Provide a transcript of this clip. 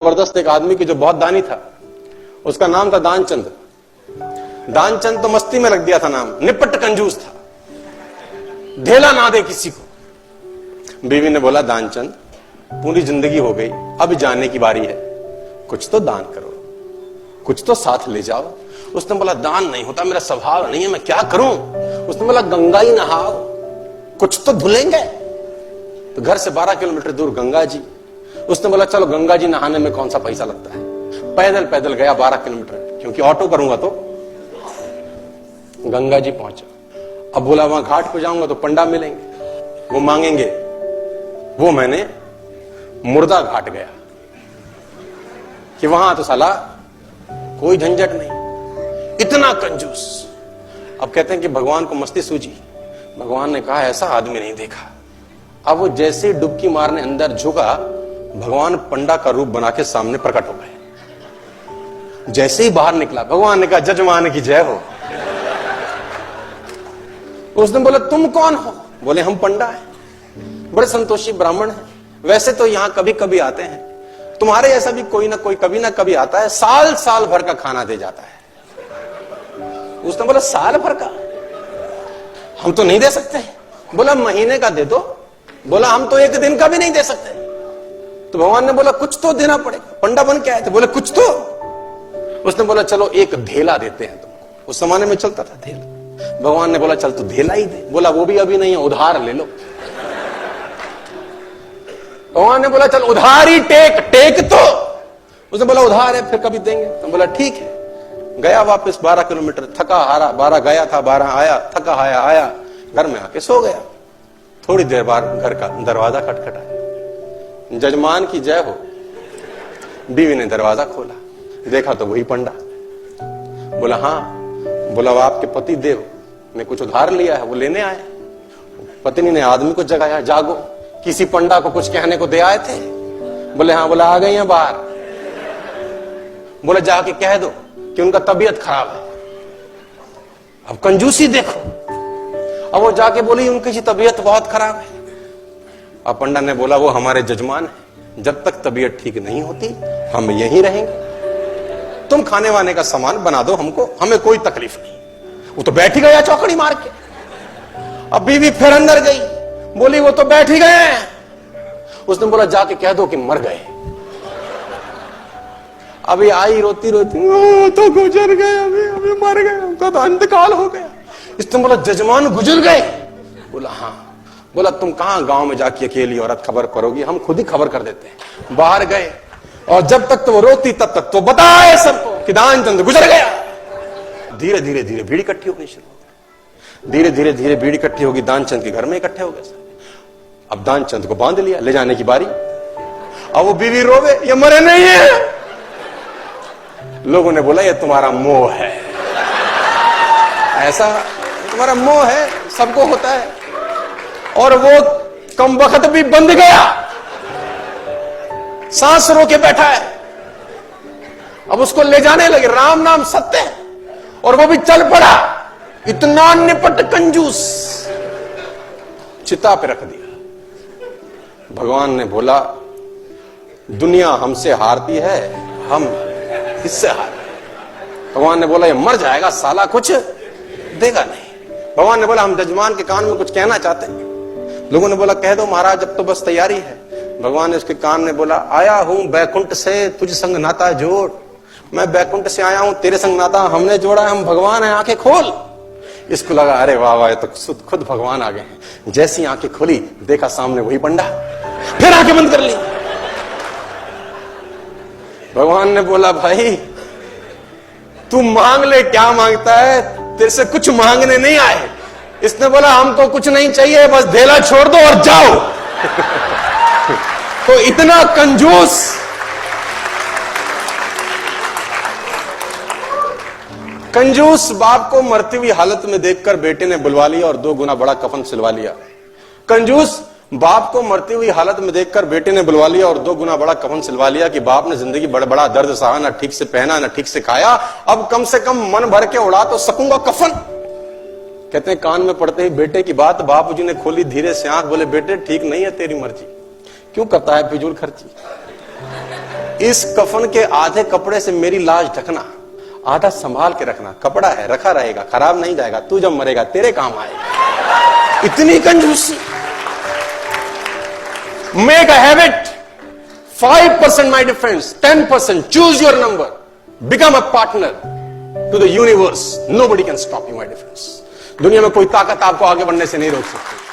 जबरदस्त एक आदमी की जो बहुत दानी था, उसका नाम था दानचंद। दानचंद तो मस्ती में रख दिया था नाम, निपट कंजूस था, ढेला ना दे किसी को। बीवी ने बोला दानचंद पूरी जिंदगी हो गई, अब जाने की बारी है, कुछ तो दान करो, कुछ तो साथ ले जाओ। उसने बोला दान नहीं होता, मेरा स्वभाव नहीं है, मैं क्या करूं। उसने बोला गंगा ही नहाओ, कुछ तो धुलेंगे। तो घर से 12 किलोमीटर दूर गंगा जी। उसने बोला चलो गंगा जी नहाने में कौन सा पैसा लगता है। पैदल पैदल गया 12 किलोमीटर, क्योंकि ऑटो करूंगा तो। गंगा जी पहुंचा, अब बोला वहां घाट पे जाऊंगा तो पंडा मिलेंगे, वो मांगेंगे। वो मैंने मुर्दा घाट गया कि वहां तो साला कोई झंझट नहीं, इतना कंजूस। अब कहते हैं कि भगवान को मस्ती सूझी, भगवान ने कहा ऐसा आदमी नहीं देखा। अब वो जैसे ही डुबकी मारने अंदर झुका, भगवान पंडा का रूप बना के सामने प्रकट हो गए। जैसे ही बाहर निकला, भगवान ने कहा जजमान की जय हो। उसने बोला तुम कौन हो? बोले हम पंडा हैं, बड़े संतोषी ब्राह्मण हैं, वैसे तो यहां कभी कभी आते हैं, तुम्हारे ऐसा भी कोई ना कोई कभी ना कभी आता है, साल साल भर का खाना दे जाता है। उसने बोला साल भर का हम तो नहीं दे सकते। बोला महीने का दे दो। बोला हम तो एक दिन का भी नहीं दे सकते। तो भगवान ने बोला कुछ तो देना पड़ेगा, पंडा बन के आए थे। बोले कुछ तो। उसने बोला चलो एक धेला देते हैं तुमको। उस जमाने में चलता था धेला। भगवान ने बोला चल तू धेला ही दे। बोला वो भी अभी नहीं है, उधार ले लो। भगवान ने बोला चल उधार ही टेक तो। उसने बोला उधार है, फिर कभी देंगे। तो बोला ठीक है। गया वापस 12 किलोमीटर, थका हारा, 12 गया था 12 आया, थका आया, घर में आके सो गया। थोड़ी देर बाद घर का दरवाजा खटखटाया, जजमान की जय हो। बीवी ने दरवाजा खोला, देखा तो वही पंडा। बोला हाँ। बोला वो आपके पति देव ने कुछ उधार लिया है, वो लेने आए। पत्नी ने आदमी को जगाया, जागो, किसी पंडा को कुछ कहने को दे आए थे? बोले हाँ। बोला आ गई हैं बाहर। बोले जाके कह दो कि उनका तबीयत खराब है। अब कंजूसी देखो। अब वो जाके बोली उनकी तबीयत बहुत खराब है। अब पंडा ने बोला वो हमारे जजमान है, जब तक तबीयत ठीक नहीं होती हम यहीं रहेंगे, तुम खाने वाने का सामान बना दो हमको, हमें कोई तकलीफ नहीं। वो तो बैठ ही गया चौकड़ी मार के। अब बीवी फिर अंदर गई, बोली वो तो बैठ ही गए हैं। उसने बोला जाके कह दो कि मर गए। अभी आई रोती रोती, तो गुजर गए, अभी मर गए, उनका तो अंतकाल हो गया। इसने बोला जजमान गुजर गए? बोला हाँ। बोला तुम कहां गांव में जाके अकेली औरत खबर करोगी, हम खुद ही खबर कर देते हैं। बाहर गए और जब तक तो वो रोती तब तक तो बताए सबको कि दानचंद गुजर गया। धीरे धीरे धीरे भीड़ इकट्ठी होनी शुरू हो गई। धीरे धीरे धीरे भीड़ इकट्ठी होगी, दानचंद के घर में इकट्ठे हो गए। अब दानचंद को बांध लिया, ले जाने की बारी। अब वो बीवी रोवे, ये मरे नहीं है। लोगों ने बोला ये तुम्हारा मोह है, ऐसा तुम्हारा मोह है, सबको होता है। और वो कम वक्त भी बंध गया, सांस रोके बैठा है। अब उसको ले जाने लगे, राम नाम सत्य है, और वो भी चल पड़ा। इतना निपट कंजूस, चिता पे रख दिया। भगवान ने बोला दुनिया हमसे हारती है, हम इससे हार गए। भगवान ने बोला ये मर जाएगा साला, कुछ देगा नहीं। भगवान ने बोला हम जजमान के कान में कुछ कहना चाहते हैं। लोगों ने बोला कह दो महाराज, अब तो बस तैयारी है। भगवान ने उसके कान में बोला आया हूं बैकुंठ से, तुझ संग नाता जोड़। मैं बैकुंठ से आया हूं, तेरे संग नाता हमने जोड़ा है, हम भगवान है, आंखें खोल। इसको लगा अरे वाह वाह, तो खुद भगवान आ गए हैं। जैसी आंखें खोली, देखा सामने वही पंडा, फिर आंखें बंद कर ली। भगवान ने बोला भाई तू मांग ले, क्या मांगता है, तेरे से कुछ मांगने नहीं आए। इसने बोला हमको कुछ नहीं चाहिए, बस धेला छोड़ दो और जाओ। तो इतना कंजूस। कंजूस बाप को मरती हुई हालत में देखकर बेटे ने बुलवा लिया और 2 गुना बड़ा कफन सिलवा लिया। कंजूस बाप को मरती हुई हालत में देखकर बेटे ने बुलवा लिया और 2 गुना बड़ा कफन सिलवा लिया कि बाप ने जिंदगी बड़ा दर्द सहा, ना ठीक से पहना ना ठीक से खाया, अब कम से कम मन भर के उड़ा तो सकूंगा कफन। कहते हैं कान में पड़ते ही बेटे की बात बापूजी ने खोली धीरे से आंख। बोले बेटे ठीक नहीं है तेरी मर्जी, क्यों करता है फिजूल खर्ची। इस कफन के आधे कपड़े से मेरी लाश ढकना, आधा संभाल के रखना, कपड़ा है रखा रहेगा, खराब नहीं जाएगा, तू जब मरेगा तेरे काम आएगा। इतनी कंजूसी। Make a habit, 5% my difference, 10%, choose your number, become a partner to the universe, nobody can stop you my difference. दुनिया में कोई ताकत आपको आगे बढ़ने से नहीं रोक सकती।